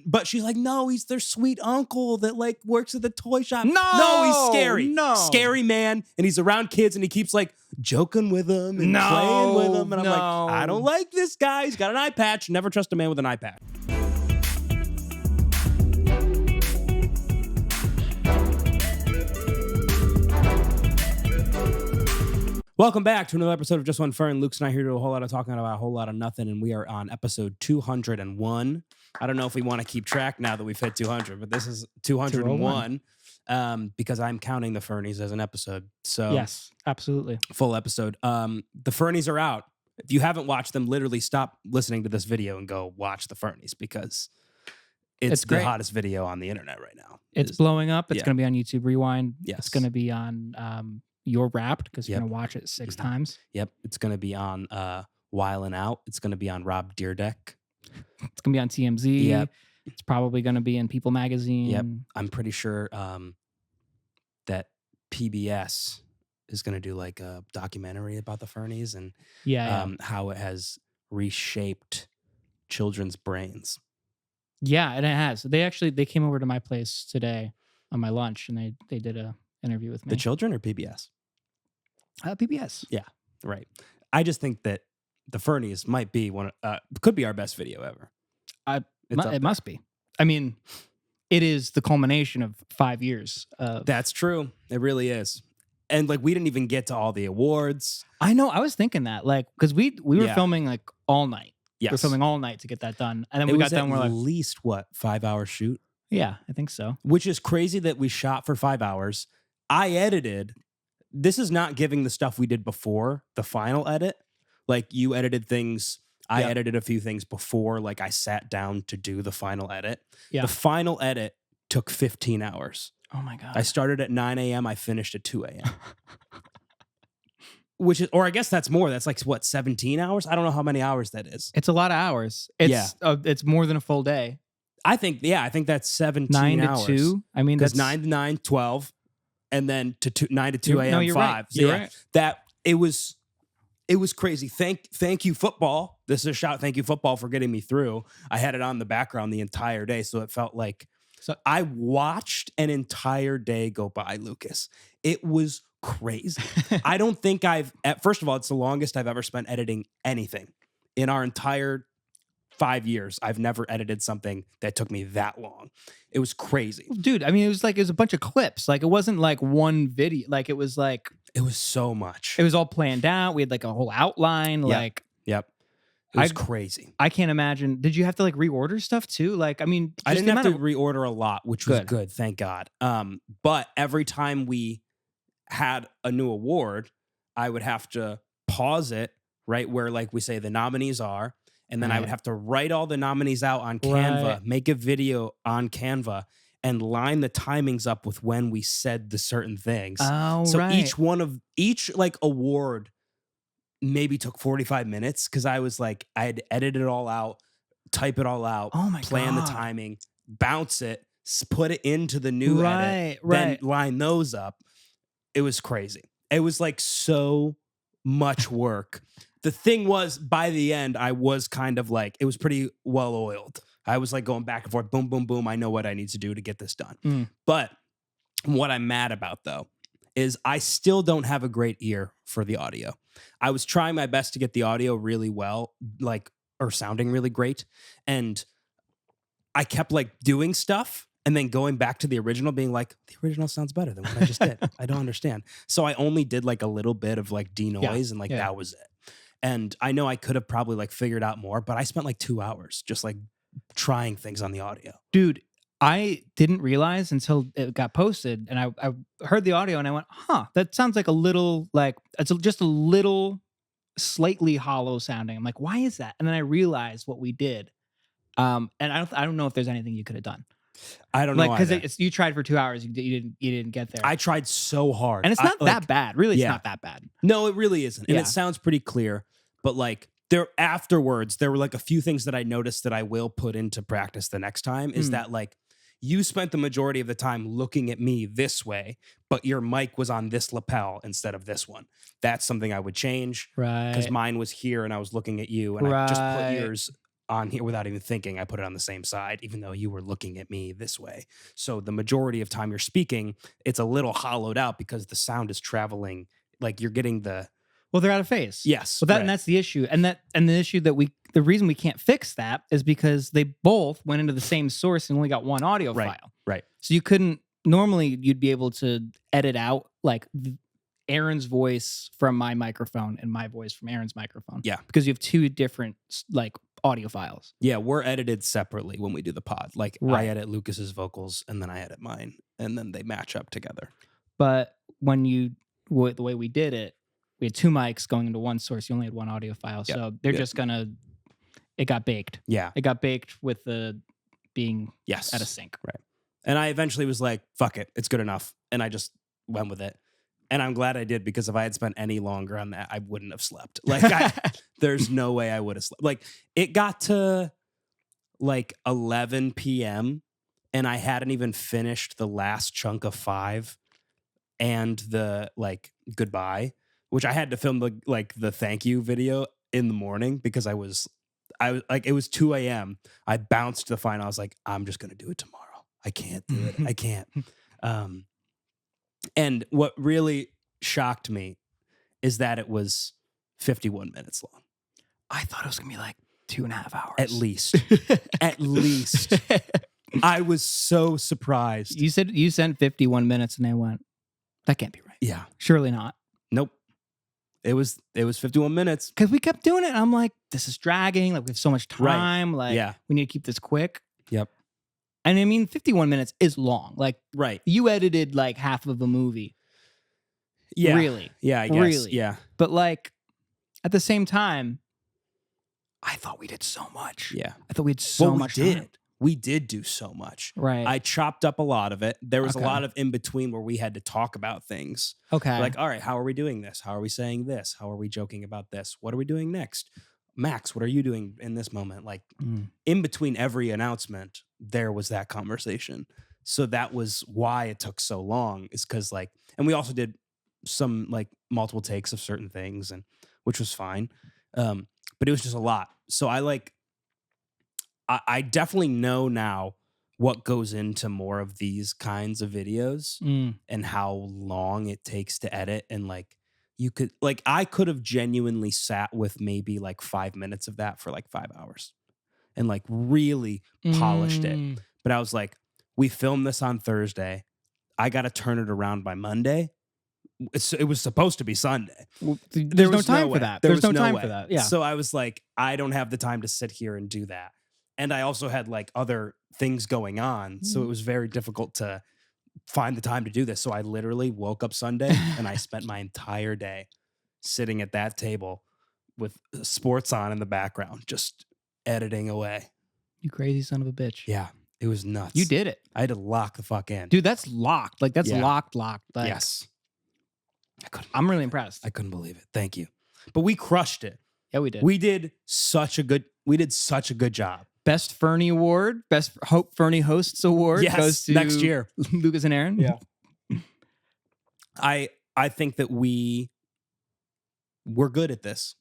but she's like, no, he's their sweet uncle that like works at the toy shop. No, he's scary. No. Scary man. And he's around kids and he keeps like joking with them and playing with them. And I'm like, I don't like this guy. He's got an eye patch. Never trust a man with an eye patch. Welcome back to another episode of JustOneFern. Luke's and I here to do a whole lot of talking about a whole lot of nothing, and we are on episode 201. I don't know if we want to keep track now that we've hit 200, but this is 201 because I'm counting the Fernies as an episode. So yes, absolutely. Full episode. The Fernies are out. If you haven't watched them, literally stop listening to this video and go watch the Fernies because it's the hottest video on the internet right now. It's blowing up. It's going to be on YouTube Rewind. Yes. It's going to be on You're Wrapped because you're going to watch it 6 times. Yep. It's going to be on Wildin' Out. It's going to be on Rob Dyrdek. It's going to be on TMZ. Yep. It's probably going to be in People Magazine. Yep. I'm pretty sure that PBS is going to do like a documentary about the Fernies and how it has reshaped children's brains. Yeah, and it has. They came over to my place today on my lunch and they did a interview with me. The children or PBS? PBS. Yeah, right. I just think that the Fernies might be could be our best video ever. It must be. I mean, it is the culmination of 5 years. That's true. It really is. And like we didn't even get to all the awards. I know. I was thinking that because we were filming like all night. Yes. We were filming all night to get that done, and then we got done. We're like, at least 5-hour shoot. Yeah, I think so. Which is crazy that we shot for 5 hours. I edited. This is not giving the stuff we did before the final edit. Like you edited things. I edited a few things before. Like I sat down to do the final edit. Yeah. The final edit took 15 hours. Oh my God. I started at 9 a.m. I finished at 2 a.m. Which is, or I guess that's more. That's like what, 17 hours? I don't know how many hours that is. It's a lot of hours. It's more than a full day. I think that's 17 9 hours. 9 to 2. I mean, that's 9 to 9, 12. And then to 9 to 2 a.m. No, you're 5. Right. So you're right. That it was crazy. Thank you, football. This is a shout. Thank you, football, for getting me through. I had it on the background the entire day, so it felt like I watched an entire day go by, Lucas. It was crazy. I don't think first of all, it's the longest I've ever spent editing anything. In our entire 5 years, I've never edited something that took me that long. It was crazy. Dude, I mean, it was a bunch of clips. Like, it wasn't like one video. Like, it was so much. It was all planned out. We had like a whole outline. Yep. It was crazy. I can't imagine. Did you have to like reorder stuff too? Like, I mean, I didn't have to reorder a lot, which was good. Thank God. But every time we had a new award, I would have to pause it right where like we say the nominees are. And then I would have to write all the nominees out on Canva, make a video on Canva, and line the timings up with when we said the certain things. Oh, so each like award maybe took 45 minutes because I had to edit it all out, type it all out, plan the timing, bounce it, put it into the new edit, then line those up. It was crazy. It was like so much work. The thing was, by the end, I was kind of like, it was pretty well oiled. I was like going back and forth, boom, boom, boom. I know what I need to do to get this done. But what I'm mad about, though, is I still don't have a great ear for the audio. I was trying my best to get the audio really well, or sounding really great. And I kept like doing stuff and then going back to the original being like, the original sounds better than what I just did. I don't understand. So I only did like a little bit of like denoise and that was it. And I know I could have probably like figured out more, but I spent like 2 hours just like trying things on the audio. Dude, I didn't realize until it got posted and I heard the audio and I went, that sounds like a little, like, it's just a little slightly hollow sounding. I'm like, why is that? And then I realized what we did. And I don't know if there's anything you could have done. I don't know. Because you tried for 2 hours, you didn't get there. I tried so hard. And it's not that bad. Really, it's not that bad. No, it really isn't. And it sounds pretty clear. But like afterwards, there were like a few things that I noticed that I will put into practice the next time is that like you spent the majority of the time looking at me this way, but your mic was on this lapel instead of this one. That's something I would change. Right. Because mine was here and I was looking at you and I just put yours on here without even thinking. I put it on the same side, even though you were looking at me this way. So the majority of time you're speaking, it's a little hollowed out because the sound is traveling. Like you're getting the Well, they're out of phase. yes. Well, and that's the issue, and the issue that the reason we can't fix that is because they both went into the same source and only got one audio file. Right. So you couldn't normally you'd be able to edit out like Aaron's voice from my microphone and my voice from Aaron's microphone. Yeah. Because you have two different like audio files. Yeah, we're edited separately when we do the pod. Like Right. I edit Lucas's vocals and then I edit mine and then they match up together. But when the way we did it, we had two mics going into one source. You only had one audio file. Yep. So they're Yep. just it got baked. Yeah. It got baked with the being Yes. out of sync. Right. And I eventually was like, fuck it, it's good enough. And I just went with it. And I'm glad I did, because if I had spent any longer on that, I wouldn't have slept. Like, there's no way I would have slept. Like, it got to like 11 p.m. and I hadn't even finished the last chunk of 5 and the like goodbye, which I had to film the thank you video in the morning because I was like, it was 2 a.m. I bounced the final. I was like, I'm just going to do it tomorrow. I can't do it. I can't. And what really shocked me is that it was 51 minutes long. I thought it was going to be like 2.5 hours. At least. At least. I was so surprised. You said you sent 51 minutes and they went, that can't be right. Yeah. Surely not. Nope. It was 51 minutes. Because we kept doing it. And I'm like, this is dragging. Like, we have so much time. Like, Yeah. we need to keep this quick. Yep. And I mean, 51 minutes is long. Like, Right. you edited like half of a movie. Yeah. Really. Yeah, I guess. Really. Yeah. But like, at the same time, I thought we did so much. Yeah. I thought we had so Well, much we did. time. We did do so much. Right. I chopped up a lot of it. There was a Okay. lot of in between where we had to talk about things. Okay. Like, all right, how are we doing this? How are we saying this? How are we joking about this? What are we doing next? Max, what are you doing in this moment? Like, in between every announcement, there was that conversation. So that was why it took so long, is because like, and we also did some like multiple takes of certain things, and which was fine. But it was just a lot. So I definitely know now what goes into more of these kinds of videos and how long it takes to edit. And like, I could have genuinely sat with maybe like 5 minutes of that for like 5 hours and like really polished it. But I was like, we filmed this on Thursday. I got to turn it around by Monday. It was supposed to be Sunday. Well, there's no time for that. There's no time for that. Yeah. So I was like, I don't have the time to sit here and do that. And I also had like other things going on. So it was very difficult to find the time to do this. So I literally woke up Sunday and I spent my entire day sitting at that table with sports on in the background, just editing away. You crazy son of a bitch. Yeah. It was nuts. You did it. I had to lock the fuck in. Dude, that's locked. Like, that's Yeah. locked. Like, Yes. I'm really impressed. I couldn't believe it. Thank you. But we crushed it. Yeah, we did. We did such a good job. Best Ferny Award, Best Hope Ferny Hosts Award Yes, goes to next year. Lucas and Aaron. Yeah. I think that we're good at this.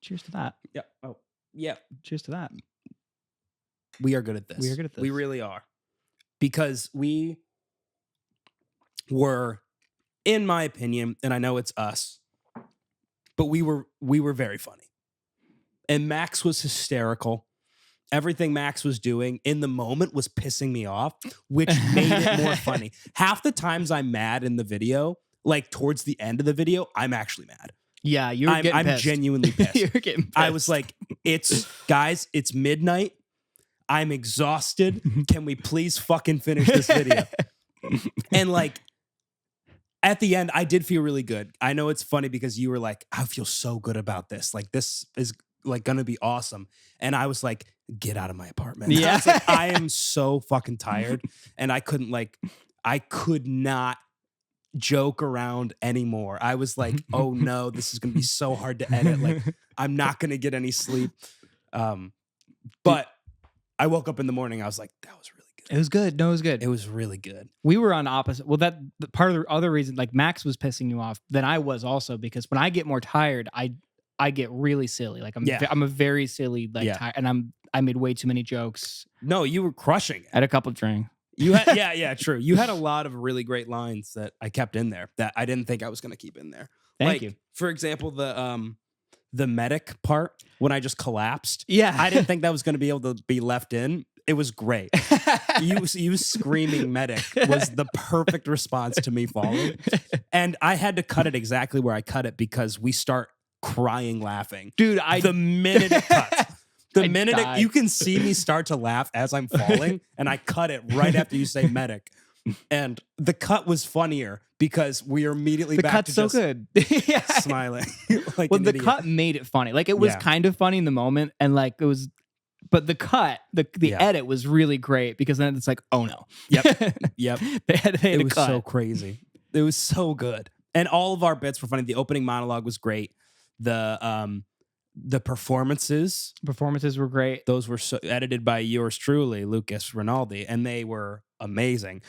Cheers to that. Yeah. Oh, yeah. Cheers to that. We are good at this. We are good at this. We really are. Because we were, in my opinion, and I know it's us, but we were very funny. And Max was hysterical. Everything Max was doing in the moment was pissing me off, which made it more funny. Half the times I'm mad in the video, like towards the end of the video, I'm actually mad. Yeah, I'm pissed. Genuinely pissed. You're getting pissed. I was like, it's midnight. I'm exhausted. Can we please fucking finish this video? And like, at the end, I did feel really good. I know it's funny because you were like, I feel so good about this. Like, this is like gonna be awesome. And I was like, get out of my apartment. Yeah. I was like, I am so fucking tired. And I could not joke around anymore. I was like, oh no, this is gonna be so hard to edit. Like, I'm not gonna get any sleep. But I woke up in the morning, I was like, that was really good. It was good. No, it was good. It was really good. We were on opposite. Well, part of the other reason, like Max was pissing you off, than I was also, because when I get more tired, I I get really silly. Like Yeah. I'm a very silly like Yeah. and I made way too many jokes. No, you were crushing it. I had a couple drinks. You had yeah, true. You had a lot of really great lines that I kept in there that I didn't think I was going to keep in there. Thank you. For example, the medic part when I just collapsed. Yeah. I didn't think that was going to be able to be left in. It was great. You screaming medic was the perfect response to me falling. And I had to cut it exactly where I cut it because we start crying laughing. Dude, the minute it cuts. The minute you can see me start to laugh as I'm falling, and I cut it right after you say medic. And the cut was funnier because we are immediately the back cut's to so just good. smiling. Like well, an the idiot. cut made it funny. Like it was kind of funny in the moment, and like it was, but the cut, the edit was really great because then it's like, oh no. Yep. they had It was cut. so crazy. It was so good. And all of our bits were funny. The opening monologue was great. The performances were great. Those were edited by yours truly, Lucas Rinaldi, and they were amazing.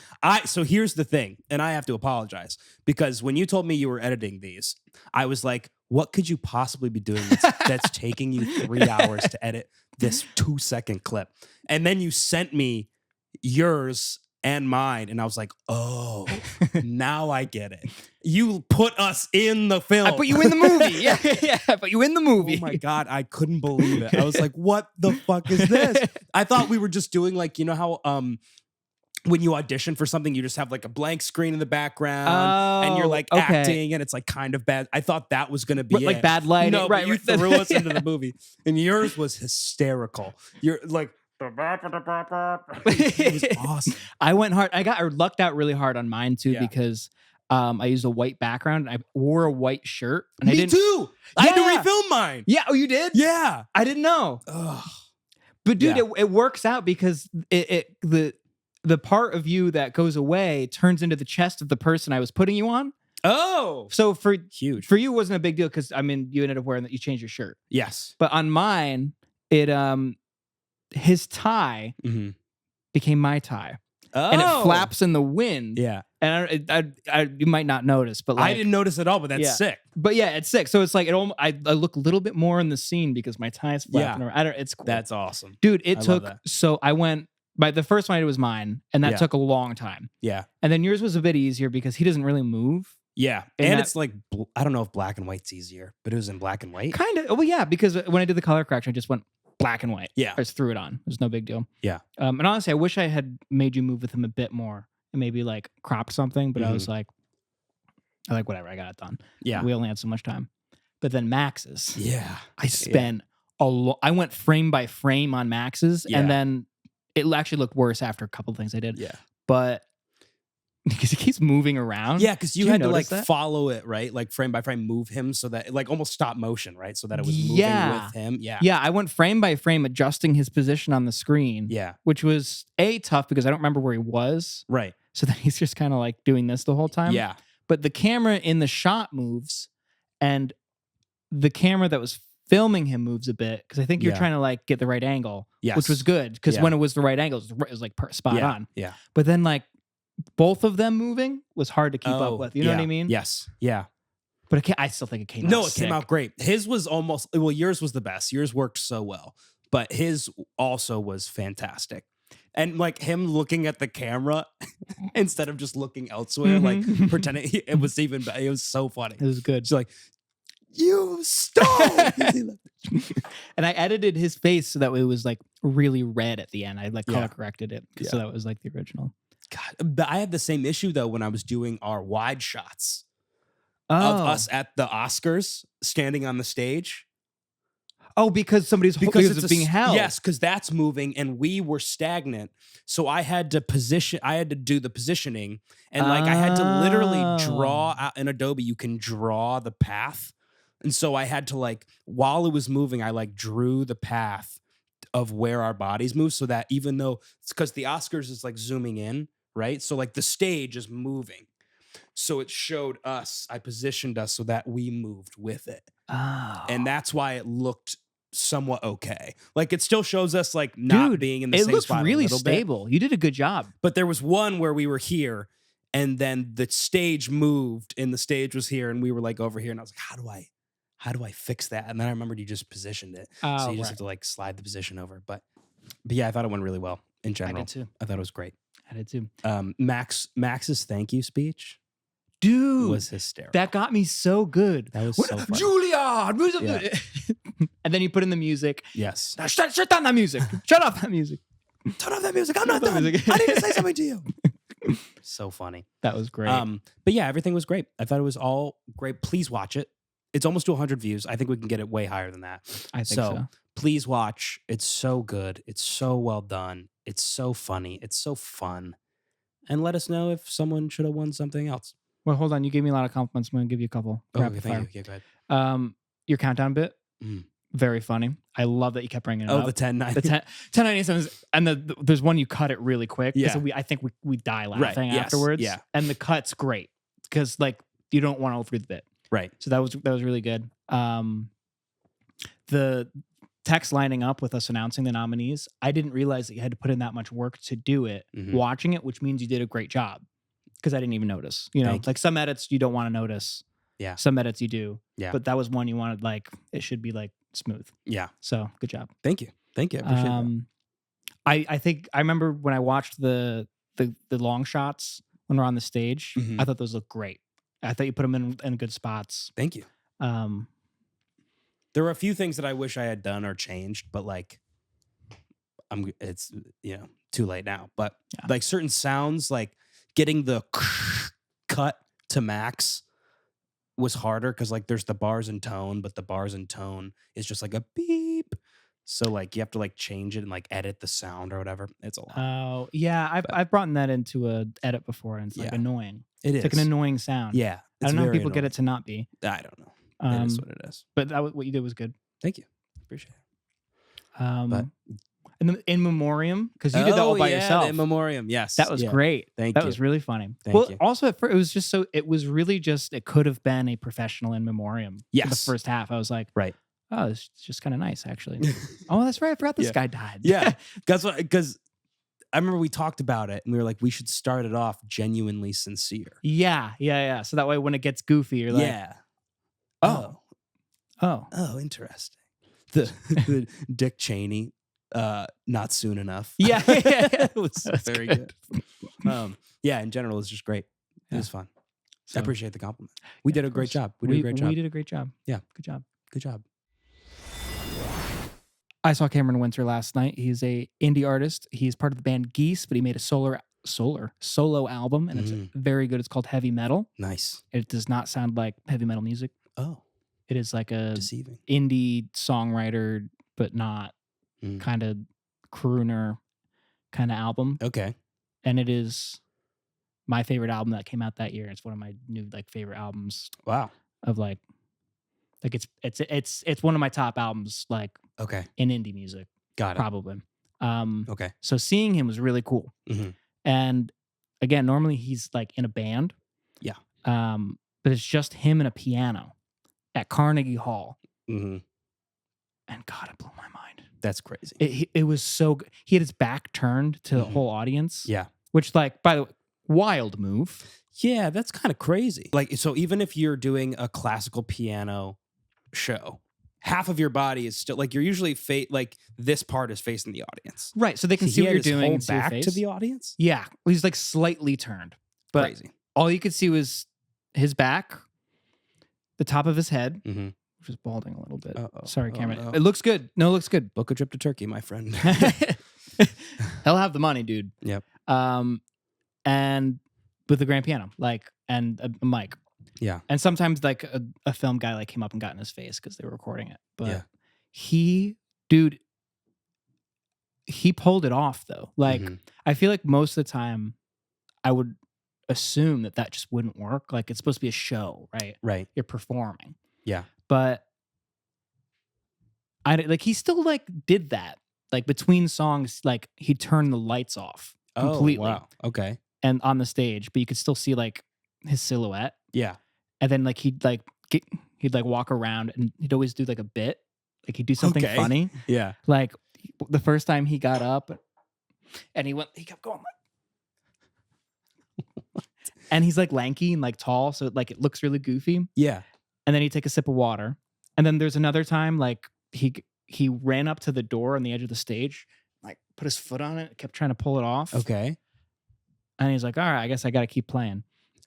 So here's the thing, and I have to apologize because when you told me you were editing these, I was like, what could you possibly be doing that's taking you 3 hours to edit this 2-second clip? And then you sent me yours and mine, and I was like, oh, now I get it. You put us in the film. I put you in the movie. Yeah, I put you in the movie. Oh my God, I couldn't believe it. I was like, what the fuck is this? I thought we were just doing like, you know how when you audition for something, you just have like a blank screen in the background and you're like acting and it's like kind of bad. I thought that was going to be like bad lighting. No, right, you threw us into the movie. And yours was hysterical. You're like, it was awesome. I went hard. I lucked out really hard on mine too because I used a white background. I wore a white shirt. And Me too. I had to refilm mine. Yeah. Oh, you did? Yeah. I didn't know. Ugh. But dude, it works out because the part of you that goes away turns into the chest of the person I was putting you on. Oh, so for you, it wasn't a big deal because I mean you ended up wearing that. You changed your shirt. Yes. But on mine, his tie became my tie. Oh. And it flaps in the wind. Yeah. And you might not notice, but like, I didn't notice at all, but that's sick. But yeah, it's sick. So it's like I look a little bit more in the scene because my tie is flapping around. It's cool. That's awesome. Dude, it took so I went by the first one I did was mine, and that took a long time. Yeah. And then yours was a bit easier because he doesn't really move. Yeah. And it's like I don't know if black and white's easier, but it was in black and white. Kind of. Well, yeah, because when I did the color correction, I just went black and white. Yeah. I just threw it on. It was no big deal. Yeah. And honestly, I wish I had made you move with him a bit more and maybe like cropped something, but I was like, whatever, I got it done. Yeah. We only had so much time. But then Max's. Yeah. I spent I went frame by frame on Max's and then it actually looked worse after a couple of things I did. Yeah. But because he keeps moving around. Yeah, because you had to like that? follow it, right? Like frame by frame, move him so that like almost stop motion, right? So that it was moving with him. Yeah. Yeah, I went frame by frame adjusting his position on the screen. Yeah. Which was tough because I don't remember where he was. Right. So then he's just kind of like doing this the whole time. Yeah. But the camera in the shot moves and the camera that was filming him moves a bit because I think you're trying to like get the right angle, which was good because when it was the right angle, it was like spot on. Yeah. But then like both of them moving was hard to keep up with. You know what I mean? Yes. Yeah. But I still think it came out No, it sick. came out great. His was almost, well, yours was the best. Yours worked so well. But his also was fantastic. And like him looking at the camera instead of just looking elsewhere, like pretending it was even better. It was so funny. It was good. She's like, you stole. And I edited his face so that it was like really red at the end. I like color corrected it so that was like the original. God, but I had the same issue though when I was doing our wide shots of us at the Oscars standing on the stage. Oh, because because it's being held. Yes, because that's moving and we were stagnant. So I had to do the positioning and like I had to literally draw out in Adobe. You can draw the path. And so I had to like, while it was moving, I like drew the path of where our bodies move so that even though it's because the Oscars is like zooming in, right? So like the stage is moving. So it showed us, I positioned us so that we moved with it. Oh. And that's why it looked somewhat okay. Like it still shows us like not being in the same spot. It looked really stable. You did a good job. But there was one where we were here and then the stage moved and the stage was here and we were like over here and I was like, how how do I fix that? And then I remembered you just positioned it. So you just have to like slide the position over. But yeah, I thought it went really well in general. I did too. I thought it was great. I did too. Max's thank you speech, dude, was hysterical. That got me so good. That was so funny. Julia, and then you put in the music. Yes. Now shut down that music. Shut off that music. Turn off that music. I'm not done. I need to say something to you. So funny. That was great. But yeah, everything was great. I thought it was all great. Please watch it. It's almost to 100 views. I think we can get it way higher than that. I think so. Please watch. It's so good. It's so well done. It's so funny. It's so fun. And let us know if someone should have won something else. Well, hold on. You gave me a lot of compliments. I'm going to give you a couple. Okay, thank you. Yeah, go ahead. Your countdown bit, very funny. I love that you kept bringing it up. The 1090. The 1097. And there's one you cut it really quick. Yeah. So I think we die laughing afterwards. Yeah. And the cut's great because like you don't want to overdo the bit. Right. So that was really good. The text lining up with us announcing the nominees, I didn't realize that you had to put in that much work to do it. Watching it, which means you did a great job because I didn't even notice. You know, like some edits you don't want to notice. Yeah. Some edits you do. Yeah. But that was one you wanted like it should be like smooth. Yeah. So good job. Thank you. I appreciate that. I think I remember when I watched the long shots when we're on the stage. I thought those looked great. I thought you put them in good spots. Thank you. There were a few things that I wish I had done or changed, but like, it's too late now. But like certain sounds, like getting the cut to max was harder because like there's the bars and tone, but the bars and tone is just like a beep. So like you have to like change it and like edit the sound or whatever. It's a lot. Oh yeah, I've brought that into a edit before, and it's like annoying. It's like an annoying sound. Yeah, I don't know how people get it to not be. I don't know. It is what it is. But what you did was good. Thank you. Appreciate it. And then in memoriam, because you did that all by yourself. In memoriam, yes. That was great. Thank you. That was really funny. Thank you. Also at first, it was just so, it was really just, it could have been a professional in memoriam. Yes. For the first half, I was like, right. Oh, it's just kind of nice, actually. Oh, that's right. I forgot this guy died. Yeah. Because I remember we talked about it and we were like, we should start it off genuinely sincere. Yeah. So that way when it gets goofy, you're like, oh, interesting. The Dick Cheney, not soon enough. Yeah. It was very good. In general, it's just great. It was fun. So, I appreciate the compliment. We did a great job. We did a great job. Yeah. Good job. I saw Cameron Winter last night. He's a indie artist. He's part of the band Geese, but he made a solo album, and it's very good. It's called Heavy Metal. Nice. It does not sound like heavy metal music. Oh. It is like a deceiving indie songwriter, but not kind of crooner kind of album. Okay. And it is my favorite album that came out that year. It's one of my new like favorite albums. Wow. Of like it's one of my top albums like in indie music. Got it. Probably. Okay. So seeing him was really cool. And again, normally he's like in a band. Yeah. But it's just him and a piano at Carnegie Hall. And God, it blew my mind. That's crazy. It was so good. He had his back turned to the whole audience. Yeah. Which, like, by the way, wild move. Yeah, that's kind of crazy. Like, so even if you're doing a classical piano show, half of your body is still like you're usually like this part is facing the audience, right? So they can see what you're doing. Whole back to the audience. Yeah, he's like slightly turned, but crazy. All you could see was his back, the top of his head, which is balding a little bit. Sorry, Cameron. No. It looks good. No, it looks good. Book a trip to Turkey, my friend. He'll have the money, dude. Yep. And with the grand piano, like, and a mic. Yeah. And sometimes like a film guy like came up and got in his face because they were recording it. But he pulled it off though. Like I feel like most of the time I would assume that just wouldn't work. Like it's supposed to be a show, right? Right. You're performing. Yeah. But he still like did that. Like between songs, like he turned the lights off completely. Oh, wow. Okay. And on the stage, but you could still see like his silhouette. Yeah. And then like he'd walk around and he'd always do like a bit. Like he'd do something funny. Yeah. Like the first time he got up and he kept going like and he's like lanky and like tall, so like it looks really goofy. Yeah. And then he'd take a sip of water And then there's another time like he ran up to the door on the edge of the stage, like put his foot on it, kept trying to pull it off. Okay. And he's like, all right, I guess I got to keep playing.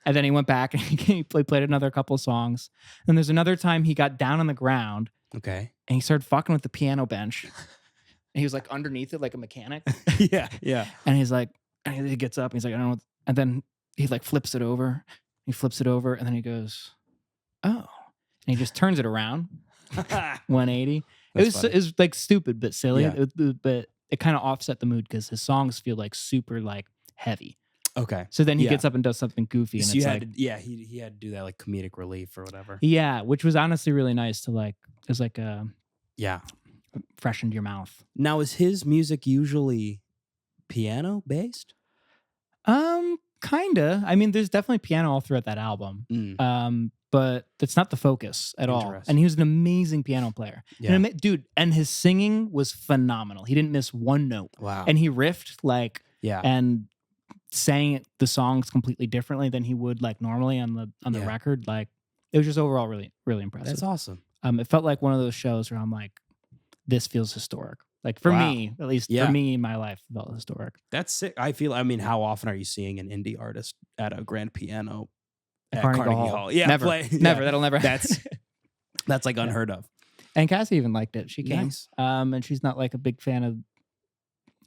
And then he went back and he played another couple of songs. And there's another time he got down on the ground. Okay. And he started fucking with the piano bench. And he was like underneath it like a mechanic. Yeah. And he's like, and he gets up and he's like, I don't know. And then he like flips it over. He flips it over and then he goes, oh. And he just turns it around 180. It was like stupid but silly. Yeah. But it kind of offset the mood because his songs feel like super like heavy. Okay. So then he gets up and does something goofy. And so it's he had to do that like comedic relief or whatever. Yeah, which was honestly really nice to like, it was like freshened your mouth. Now, is his music usually piano based? Kinda. I mean, there's definitely piano all throughout that album. But that's not the focus at all. And he was an amazing piano player. Yeah. And and his singing was phenomenal. He didn't miss one note. Wow. And he riffed like and sang the songs completely differently than he would like normally on the record. Like it was just overall really, really impressive. That's awesome. It felt like one of those shows where I'm like, this feels historic. Like for me, at least for me in my life, it felt historic. That's sick. I mean, how often are you seeing an indie artist at a grand piano at Carnegie Hall? Yeah, never. Never. That'll never happen. That's like unheard of. And Cassie even liked it. She came. Nice. And she's not like a big fan of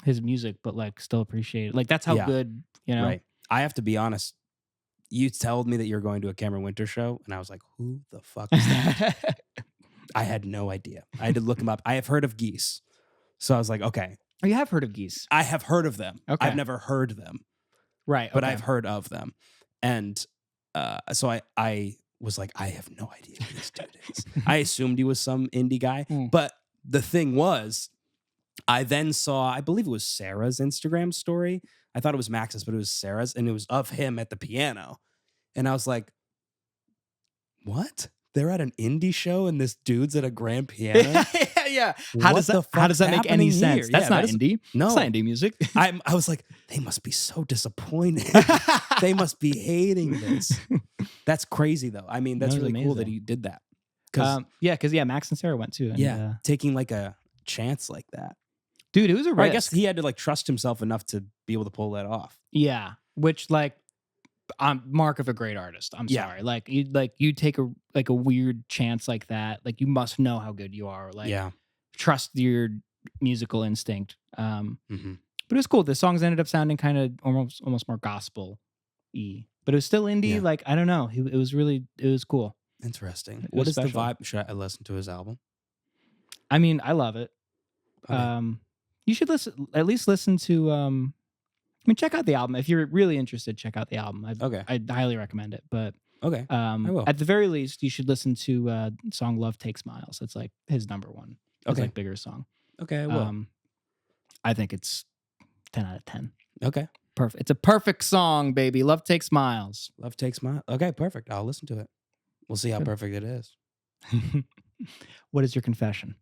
his music, but like still appreciate it. Like that's how good, you know. Right. I have to be honest. You told me that you're going to a Cameron Winter show, and I was like, who the fuck is that? I had no idea. I had to look him up. I have heard of Geese. So I was like, okay. Oh, you have heard of Geese? I have heard of them. Okay. I've never heard them. Right. Okay. But I've heard of them. And so I was like, I have no idea who this dude is. I assumed he was some indie guy. But the thing was, I then saw, I believe it was Sarah's Instagram story. I thought it was Max's, but it was Sarah's. And it was of him at the piano. And I was like, what? They're at an indie show and this dude's at a grand piano? Yeah. How does that make any sense? Here? That's not indie. No. It's not indie music. I was like, they must be so disappointed. They must be hating this. That's crazy though. I mean, that's really cool that he did that. Because Max and Sarah went too. And, taking like a chance like that. Dude, it was a risk. I guess he had to like trust himself enough to be able to pull that off. Yeah. Which like, mark of a great artist. I'm sorry. Like you take a weird chance like that. Like you must know how good you are. Like trust your musical instinct. But it was cool. The songs ended up sounding kind of almost more gospel-y. But it was still indie. Yeah. Like I don't know. It was cool. Interesting. What is the vibe? Should I listen to his album? I mean, I love it. Okay. You should at least listen to check out the album. If you're really interested, check out the album. I'd highly recommend it. But I will. At the very least, you should listen to the song Love Takes Miles. It's like his number one. It's like bigger song. Okay, I will. I think it's 10 out of 10. Okay. Perfect. It's a perfect song, baby. Love Takes Miles. Love Takes Miles. Okay, perfect. I'll listen to it. We'll see how perfect it is. What is your confession?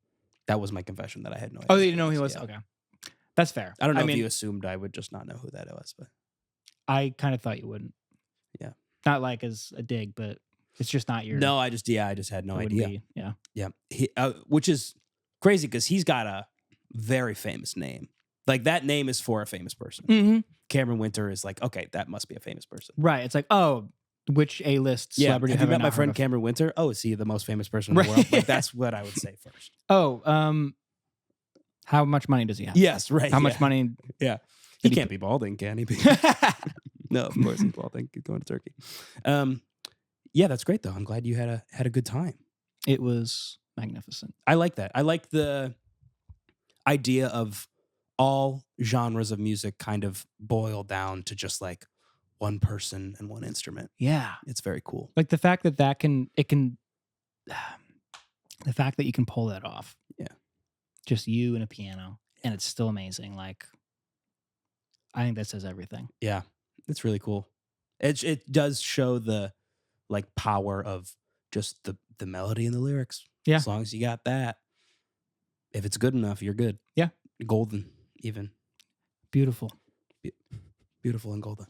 That was my confession that I had no idea. Oh, you didn't know who he was? Yeah. Okay. That's fair. I don't know if you assumed I would just not know who that was, but I kind of thought you wouldn't. Yeah. Not like as a dig, but it's just not your. No, I just had no idea. Yeah. Yeah. Which is crazy because he's got a very famous name. Like that name is for a famous person. Mm-hmm. Cameron Winter is like, okay, that must be a famous person. Right. It's like, oh, which A-list celebrity have you met my friend Cameron Winter? Oh, is he the most famous person in the world? Like that's what I would say first. Oh, how much money does he have? Yes, right. How much money? Yeah. He can't be balding, can he? No, of course he's balding. He's going to Turkey. Yeah, that's great though. I'm glad you had a good time. It was magnificent. I like that. I like the idea of all genres of music kind of boil down to just like one person and one instrument. Yeah. It's very cool. Like the fact that the fact that you can pull that off. Yeah. Just you and a piano, and it's still amazing. Like, I think that says everything. Yeah, it's really cool. It does show the like power of just the melody and the lyrics. Yeah, as long as you got that, if it's good enough, you're good. Yeah, golden even. Beautiful, beautiful and golden.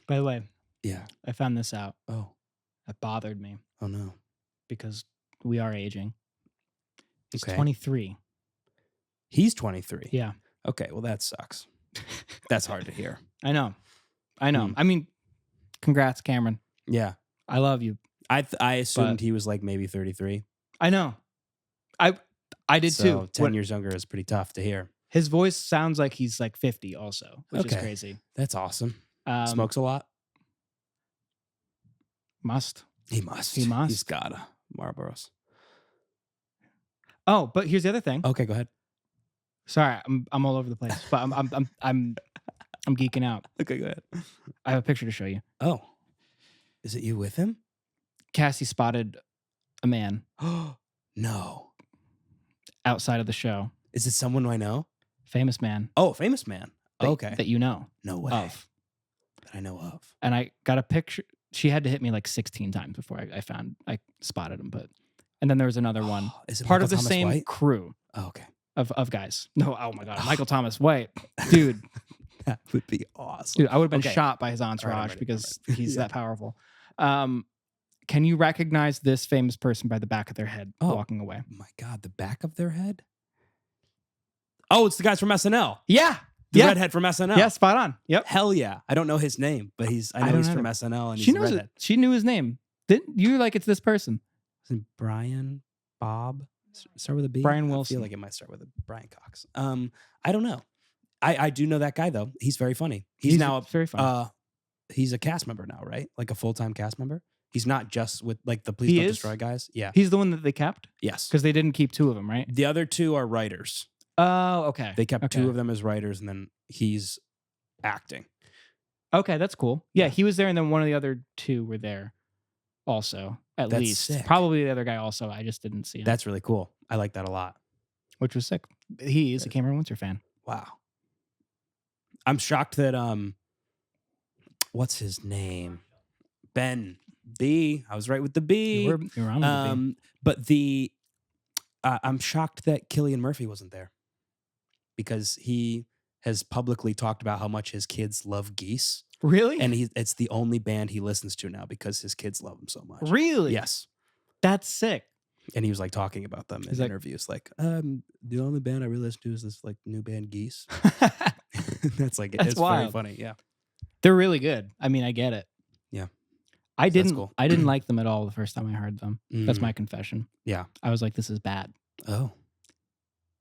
By the way, yeah, I found this out. Oh, it bothered me. Oh no, because we are aging. He's Okay. 23. He's 23. Yeah. Okay, well that sucks. That's hard to hear. I know. I mean, congrats, Cameron. Yeah. I love you. I assumed he was like maybe 33. I know. I did so too. 10 years younger is pretty tough to hear. His voice sounds like he's like 50 also, which is crazy. That's awesome. Smokes a lot? Must. He must. He's gotta. Marlboros. Oh, but here's the other thing. Okay, go ahead. Sorry, I'm all over the place, but I'm geeking out. Okay, go ahead. I have a picture to show you. Oh, is it you with him? Cassie spotted a man. No. Outside of the show. Is it someone I know? Famous man. Oh, famous man. Okay. That you know. No way. Of. That I know of. And I got a picture. She had to hit me like 16 times before I spotted him. And then there was another one. Is it part Michael of the Thomas same White? crew. Oh, okay. Of guys. No, oh my God. Michael Thomas White. Dude. That would be awesome. Dude, I would have been shot by his entourage because he's that powerful. Can you recognize this famous person by the back of their head walking away? My God, the back of their head? Oh, it's the guys from SNL. Yeah. The redhead from SNL. Yeah, spot on. Yep. Hell yeah. I don't know his name, but I know he's from SNL and he's a redhead. She knew his name. Didn't you? Like, it's this person. Is it Brian? Bob? Start with a B? Brian Wilson. I feel like it might start with a Brian Cox. I don't know. I do know that guy though. He's very funny. He's now very funny. He's a cast member now, right? Like a full-time cast member. He's not just with like the Please Don't Destroy guys. Yeah. He's the one that they kept? Yes. Because they didn't keep two of them, right? The other two are writers. Oh, okay. They kept two of them as writers, and then he's acting. Okay, that's cool. Yeah, he was there, and then one of the other two were there also, at least. Sick. Probably the other guy also. I just didn't see him. That's really cool. I like that a lot. Which was sick. He is a Cameron Windsor fan. Wow. I'm shocked that, what's his name? Ben B. I was right with the B. You were on with the B. But I'm shocked that Cillian Murphy wasn't there because he has publicly talked about how much his kids love Geese. Really? And it's the only band he listens to now because his kids love him so much. Really? Yes. That's sick. And he was like talking about them in interviews. Like, the only band I really listen to is this like new band Geese. That's it's very funny. Yeah. They're really good. I mean, I get it. Yeah. I didn't like them at all the first time I heard them. That's my confession. Yeah. I was like, this is bad. Oh.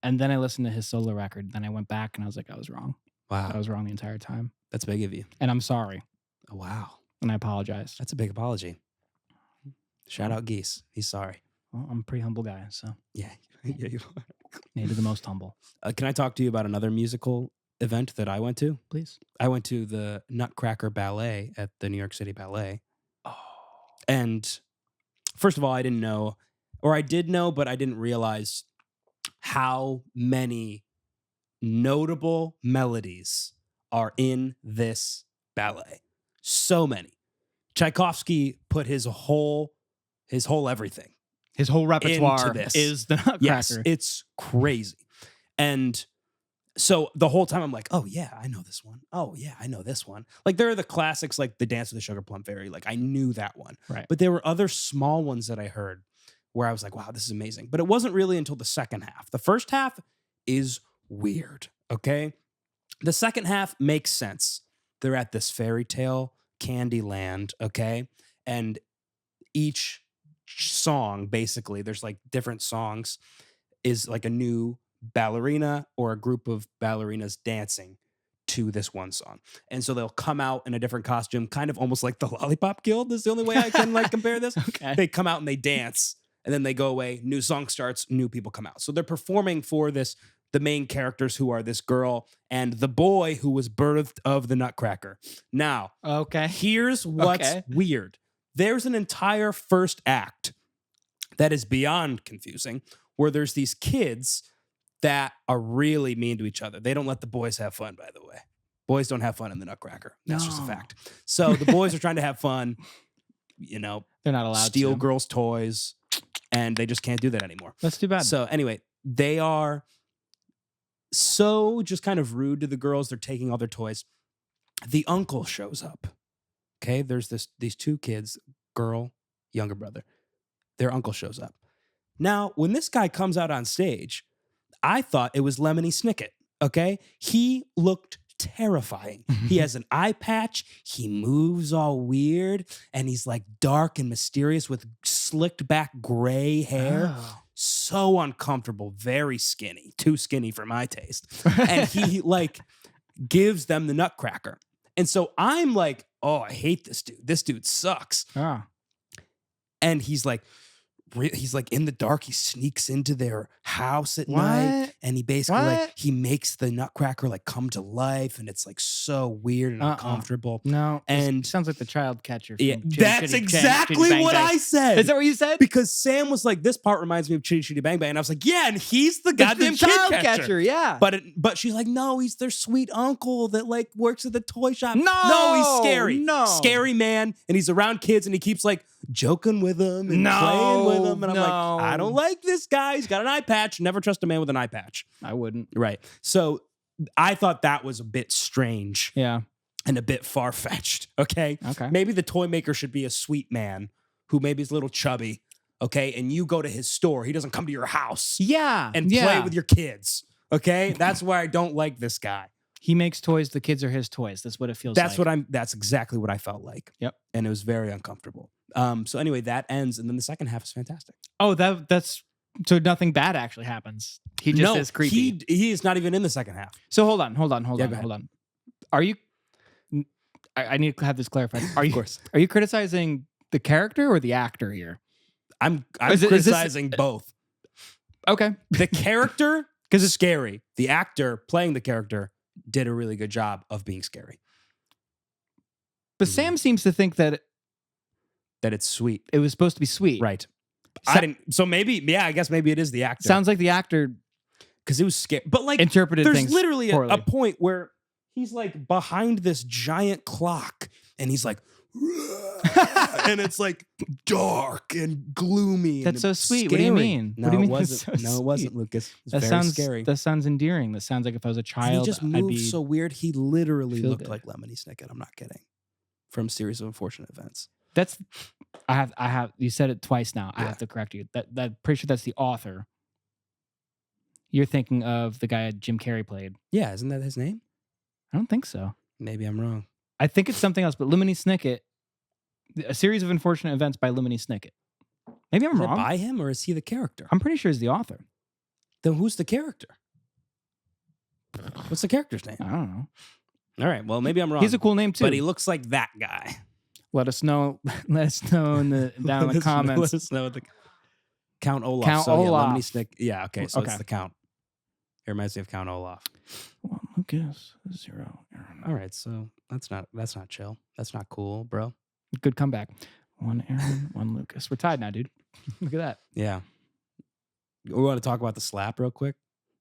And then I listened to his solo record. Then I went back and I was like, I was wrong. Wow. I was wrong the entire time. That's big of you. And I'm sorry. Oh, wow. And I apologize. That's a big apology. Shout out Geese. He's sorry. Well, I'm a pretty humble guy, so. Yeah. Yeah, you are. Maybe the most humble. Can I talk to you about another musical event that I went to? Please. I went to the Nutcracker Ballet at the New York City Ballet. Oh. And first of all, I didn't know, or I did know, but I didn't realize how many notable melodies are in this ballet. So many. Tchaikovsky put his whole everything. His whole repertoire is the Nutcracker. Yes, it's crazy. And so the whole time I'm like, oh yeah, I know this one. Oh yeah, I know this one. Like there are the classics like The Dance of the Sugar Plum Fairy. Like I knew that one. Right. But there were other small ones that I heard where I was like, wow, this is amazing. But it wasn't really until the second half. The first half is weird, okay? The second half makes sense. They're at this fairy tale candy land, okay? And each song, basically, there's like different songs, is like a new ballerina or a group of ballerinas dancing to this one song. And so they'll come out in a different costume, kind of almost like the Lollipop Guild is the only way I can like compare this. Okay. They come out and they dance and then they go away, new song starts, new people come out. So they're performing for the main characters who are this girl and the boy who was birthed of the Nutcracker. Now, here's what's weird. There's an entire first act that is beyond confusing where there's these kids that are really mean to each other. They don't let the boys have fun, by the way. Boys don't have fun in the Nutcracker. That's just a fact. So the boys are trying to have fun, you know. They're not allowed steal to. girls' toys, and they just can't do that anymore. That's too bad. So anyway, they are so just kind of rude to the girls. They're taking all their toys. The uncle shows up. Okay, there's these two kids, girl, younger brother. Their uncle shows up. Now, when this guy comes out on stage, I thought it was Lemony Snicket, okay? He looked terrifying. He has an eye patch. He moves all weird. And he's like dark and mysterious with slicked back gray hair. Oh. So uncomfortable, very skinny, too skinny for my taste. And he like gives them the Nutcracker. And so I'm like, oh, I hate this dude. This dude sucks. Oh. And he's like in the dark. He sneaks into their house at night, and he basically like he makes the Nutcracker like come to life, and it's like so weird and uncomfortable. No, and sounds like the child catcher. Yeah, that's exactly what I said. Is that what you said? Because Sam was like, "This part reminds me of Chitty Chitty Bang Bang," and I was like, "Yeah," and he's the goddamn child kid catcher. Yeah, but she's like, "No, he's their sweet uncle that like works at the toy shop." No, he's scary. No, scary man, and he's around kids, and he keeps like joking with them and playing with them, and I'm like, I don't like this guy. He's got an eye patch. Never trust a man with an eye patch. I wouldn't. Right. So I thought that was a bit strange. Yeah. And a bit far-fetched. Okay. Okay. Maybe the toy maker should be a sweet man who maybe is a little chubby. Okay. And you go to his store. He doesn't come to your house. Yeah. And play with your kids. Okay. That's why I don't like this guy. He makes toys. The kids are his toys. That's what it feels like. That's exactly what I felt like. Yep. And it was very uncomfortable. So anyway, that ends. And then the second half is fantastic. Oh, that's so nothing bad actually happens. He just is creepy. He is not even in the second half. So hold on. Are you? I need to have this clarified. Are you? Of course. Are you criticizing the character or the actor here? I'm criticizing both. Okay. The character, because it's scary. The actor playing the character did a really good job of being scary. But Sam seems to think that it's sweet. It was supposed to be sweet, right? I didn't. So maybe, yeah. I guess maybe it is the actor. Sounds like the actor, because it was scary. But like interpreted there's things literally poorly. a point where he's like behind this giant clock, and he's like, and it's like dark and gloomy. That's and so sweet. Scary. What do you mean? No, what do you it mean wasn't. so It wasn't, Lucas. It's that very sounds scary. That sounds endearing. That sounds like if I was a child, and he just moved I'd be so weird. He literally looked good. like Lemony Snicket. I'm not kidding. From Series of Unfortunate Events. That's. I have. You said it twice now. Yeah. I have to correct you. That pretty sure that's the author. You're thinking of the guy Jim Carrey played. Yeah, isn't that his name? I don't think so. Maybe I'm wrong. I think it's something else. But Lemony Snicket, A Series of Unfortunate Events by Lemony Snicket. Maybe I'm Is wrong. it by him, or is he the character? I'm pretty sure he's the author. Then who's the character? What's the character's name? I don't know. All right. Well, maybe I'm wrong. He's a cool name too. But he looks like that guy. Let us know. Let us know in the down in the comments. Let us know the Count Olaf. Count so, Olaf. Yeah, Lemony Snicket. Yeah. Okay. So Okay. it's the Count. It reminds me of Count Olaf. 1 Lucas, 0 Aaron. All right. So that's not chill. That's not cool, bro. Good comeback. 1 Aaron, 1 Lucas. We're tied now, dude. Look at that. Yeah. We want to talk about the slap real quick.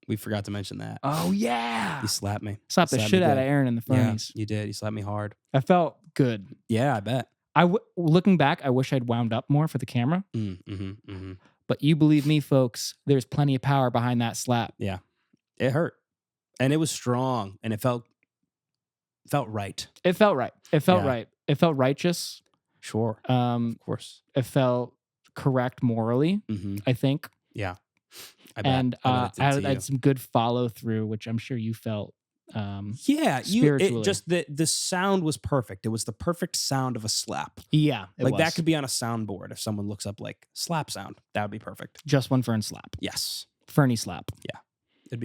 We forgot to mention that. Oh yeah. You slapped me. Slapped the shit out of Aaron in the Fernies. Yeah, you did. You slapped me hard. I felt good. Yeah, I bet. Looking back, I wish I'd wound up more for the camera. But you believe me, folks, there's plenty of power behind that slap. Yeah. It hurt. And it was strong. And it felt right. It felt right. It felt Yeah. right. It felt righteous. Sure. Of course. It felt correct morally, I think. Yeah. I bet. And I I had some good follow through, which I'm sure you felt. Spiritually. The sound was perfect. It was the perfect sound of a slap. Yeah, that could be on a soundboard if someone looks up like slap sound. That would be perfect. JustOneFern slap. Yes. Ferny slap. Yeah.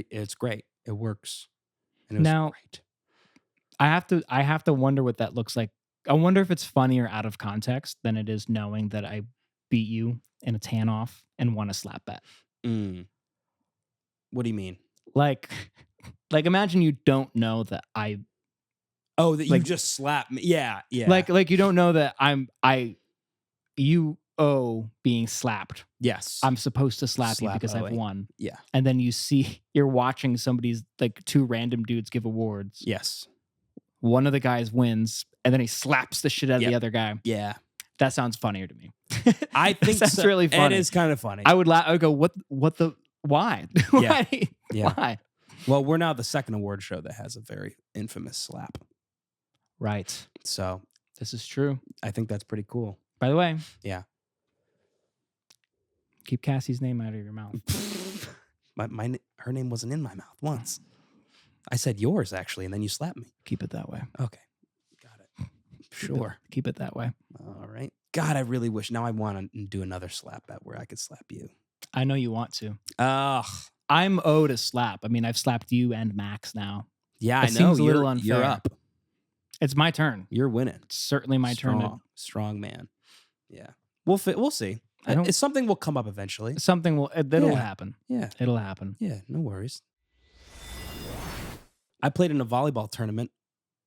It's great. It works. And it was now, great. I have to wonder what that looks like. I wonder if it's funnier out of context than it is knowing that I beat you in a tan off and won a slap bet. What do you mean? Like imagine you don't know that I. Oh, that you just slapped me. Yeah, yeah. Like you don't know that you owe being slapped. Yes. I'm supposed to slap you because I've won. Yeah. And then you're watching somebody's like two random dudes give awards. Yes. One of the guys wins, and then he slaps the shit out of the other guy. Yeah. That sounds funnier to me. I think that's really funny. It is kind of funny. I would go, why? Yeah. Yeah. Why? Well, we're now the second award show that has a very infamous slap. Right. So this is true. I think that's pretty cool. By the way. Yeah. Keep Cassie's name out of your mouth. Her name wasn't in my mouth once. I said yours, actually, and then you slapped me. Keep it that way. Okay. Got it. Sure. Keep it that way. All right. God, I really wish. Now I want to do another slap bet where I could slap you. I know you want to. Ugh. I'm owed a slap. I mean, I've slapped you and Max now. Yeah, It I know. seems a little unfair. You're up. It's my turn. You're winning. It's certainly my turn. Strong man. Yeah. We'll see. It's something will come up eventually. That'll happen. Yeah. It'll happen. Yeah, no worries. I played in a volleyball tournament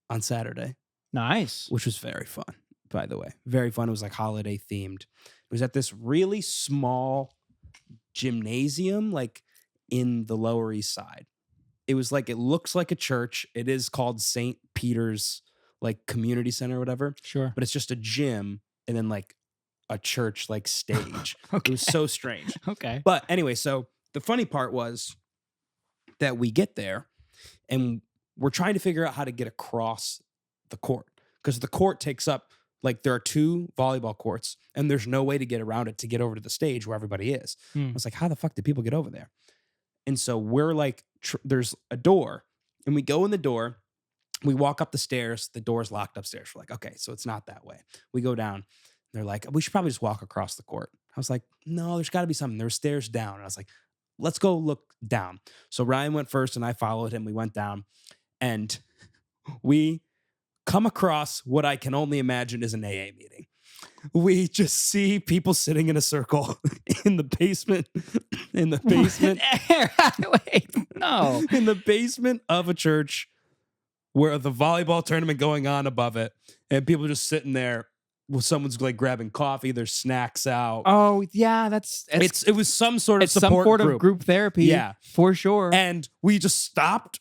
on Saturday. Nice. Which was very fun, by the way. Very fun. It was like holiday themed. It was at this really small gymnasium, like in the Lower East Side. It was like, it looks like a church. It is called St. Peter's, like, community center or whatever. Sure. But it's just a gym and then like a church like stage. Okay. It was so strange. Okay. But anyway, so the funny part was that we get there and we're trying to figure out how to get across the court, because the court takes up, like, there are 2 volleyball courts and there's no way to get around it to get over to the stage where everybody is. I was like, how the fuck did people get over there? And so we're like, there's a door and we go in the door, we walk up the stairs, the door's locked upstairs. We're like, okay, so it's not that way. We go down. They're like, we should probably just walk across the court. I was like, no, there's got to be something. There were stairs down. And I was like, let's go look down. So Ryan went first and I followed him. We went down and we come across what I can only imagine is an AA meeting. We just see people sitting in a circle in the basement, Wait, no. in the basement of a church where the volleyball tournament going on above it, and people just sitting there. Well, someone's like grabbing coffee, there's snacks out. Oh yeah, it was some sort of support some sort group. of group therapy. Yeah, for sure. And we just stopped,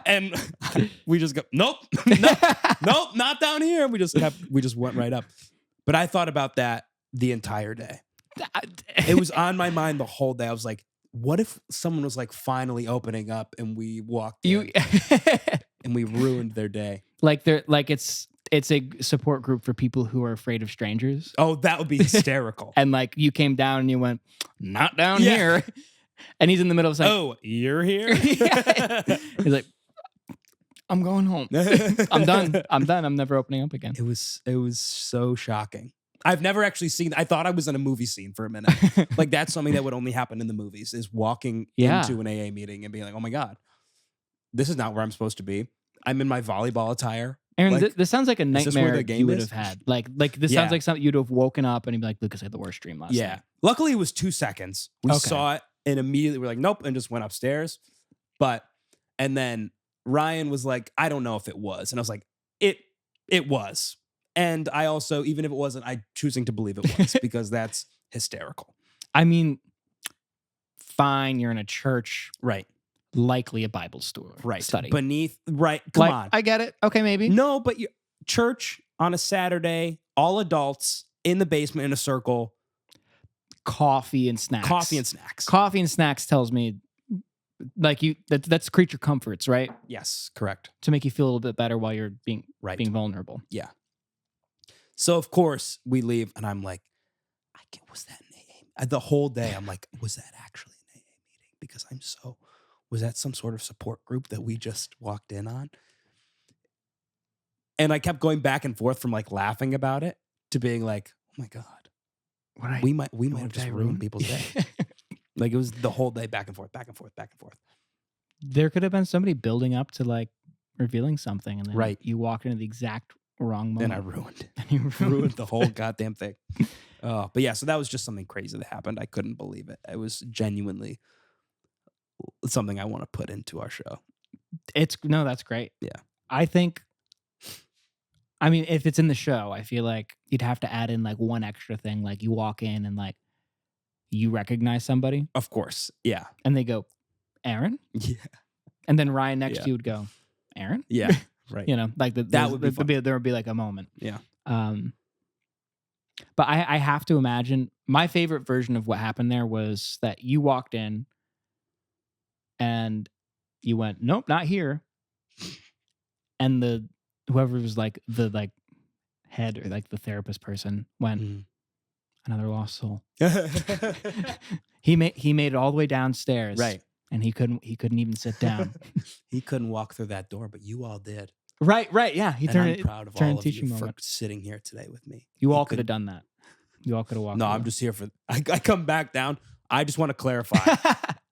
and we just go, nope, not down here. We just went right up. But I thought about that the entire day. It was on my mind the whole day. I was like, what if someone was like finally opening up and we walked in and we ruined their day? It's a support group for people who are afraid of strangers. Oh, that would be hysterical. And like you came down and you went, not down here. And he's in the middle of saying, oh, you're here? He's like, I'm going home. I'm done. I'm never opening up again. It was so shocking. I've never actually seen, I thought I was in a movie scene for a minute. Like, that's something that would only happen in the movies, is walking into an AA meeting and being like, oh my God, this is not where I'm supposed to be. I'm in my volleyball attire. Aaron, like, this sounds like a nightmare you would is? have had. Like this sounds like something you'd have woken up and you'd be like, Lucas had the worst dream last night. Luckily, it was 2 seconds. We saw it and immediately we're like, nope, and just went upstairs. And then Ryan was like, I don't know if it was. And I was like, it was. And I also, even if it wasn't, I'm choosing to believe it was because that's hysterical. I mean, fine, you're in a church. Right. Likely a Bible store. Right. Study. Beneath. Right. Come on. I get it. Okay, maybe. No, but church on a Saturday, all adults in the basement in a circle. Coffee and snacks. Coffee and snacks. Coffee and snacks tells me, like, that's creature comforts, right? Yes, correct. To make you feel a little bit better while you're being vulnerable. Yeah. So of course we leave, and I'm like, was that an AA? The whole day I'm like, was that actually an AA meeting? Because was that some sort of support group that we just walked in on? And I kept going back and forth from like laughing about it to being like, oh my God, we might have just ruined people's day. Like, it was the whole day back and forth, back and forth, back and forth. There could have been somebody building up to like revealing something, and then you walked into the exact wrong moment. And I ruined it. And you ruined the whole goddamn thing. But yeah, so that was just something crazy that happened. I couldn't believe it. It was genuinely something I want to put into our show. That's great. Yeah. I mean, if it's in the show, I feel like you'd have to add in like one extra thing. Like you walk in and like you recognize somebody. Of course. Yeah. And they go, Aaron? Yeah. And then Ryan next to you would go, Aaron? Yeah. Right. You know, like there would be like a moment. Yeah. But I have to imagine my favorite version of what happened there was that you walked in and you went, nope, not here. And whoever was like the head or like the therapist person went, Another lost soul. He made it all the way downstairs. Right. And he couldn't even sit down. He couldn't walk through that door, but you all did. Right. Yeah. He And I'm proud of all of you for sitting here today with me. You all could have done that. You all could have walked. No, away. I'm just here for. I come back down. I just want to clarify.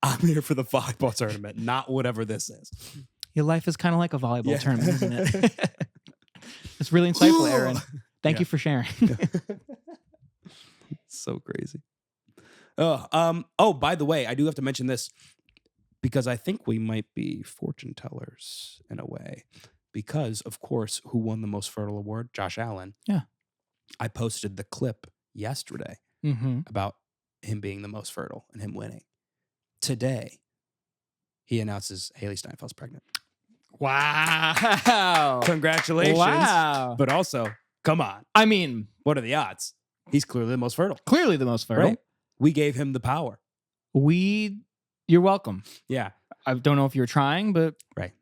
I'm here for the volleyball tournament, not whatever this is. Your life is kind of like a volleyball tournament, isn't it? It's really insightful, Aaron. Thank you for sharing. So crazy. Oh, by the way, I do have to mention this because I think we might be fortune tellers in a way. Because, of course, who won the most fertile award? Josh Allen. Yeah. I posted the clip yesterday about him being the most fertile and him winning. Today, he announces Haley Steinfeld's pregnant. Wow. Congratulations. Wow. But also, come on. I mean, what are the odds? He's clearly the most fertile. Clearly the most fertile. Right? We gave him the power. You're welcome. Yeah. I don't know if you're trying, but right.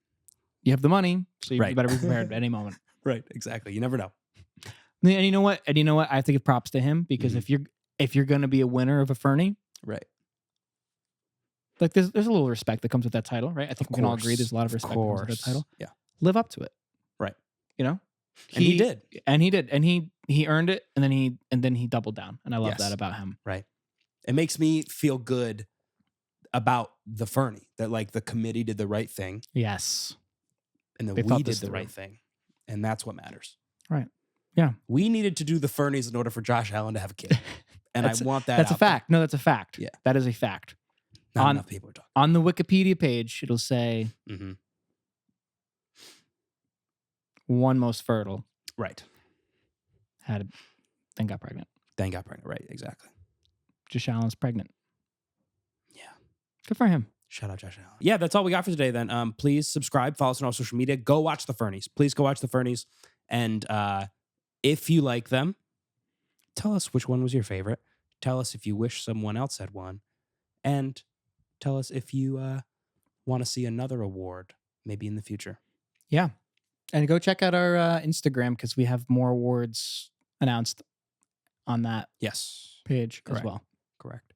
You have the money, so you better be prepared at any moment. Right. Exactly. You never know. And you know what? I have to give props to him because if you're going to be a winner of a Ferny, right? Like there's a little respect that comes with that title, right? I think we can all agree there's a lot of respect that comes with that title. Yeah. Live up to it. Right. You know? And he did. And he earned it, and then he doubled down. And I love that about him. Right. It makes me feel good about the Ferny, that like the committee did the right thing. Yes. And then we did the right thing. And that's what matters. Right. Yeah. We needed to do the Fernies in order for Josh Allen to have a kid. And I want that. That's a fact. There. No, that's a fact. Yeah. That is a fact. Not enough people are talking. On the Wikipedia page, it'll say one most fertile. Right. Then got pregnant. Right. Exactly. Josh Allen's pregnant. Yeah. Good for him. Shout out Josh Allen. Yeah, that's all we got for today then. Please subscribe, follow us on all social media. Go watch the Fernies. Please go watch the Fernies. And if you like them, tell us which one was your favorite. Tell us if you wish someone else had won. And tell us if you want to see another award maybe in the future. Yeah. And go check out our Instagram because we have more awards announced on that page as well. Correct.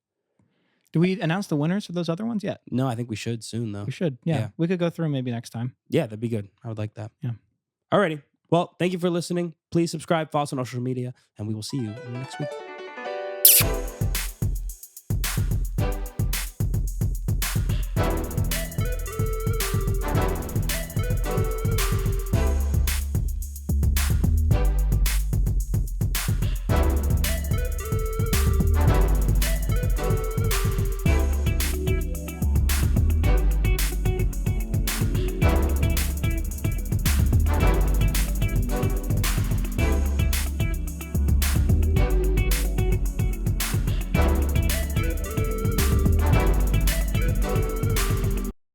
Do we announce the winners for those other ones yet? No, I think we should soon, though. We should. Yeah. We could go through maybe next time. Yeah, that'd be good. I would like that. Yeah. Alrighty. Well, thank you for listening. Please subscribe, follow us on social media, and we will see you next week.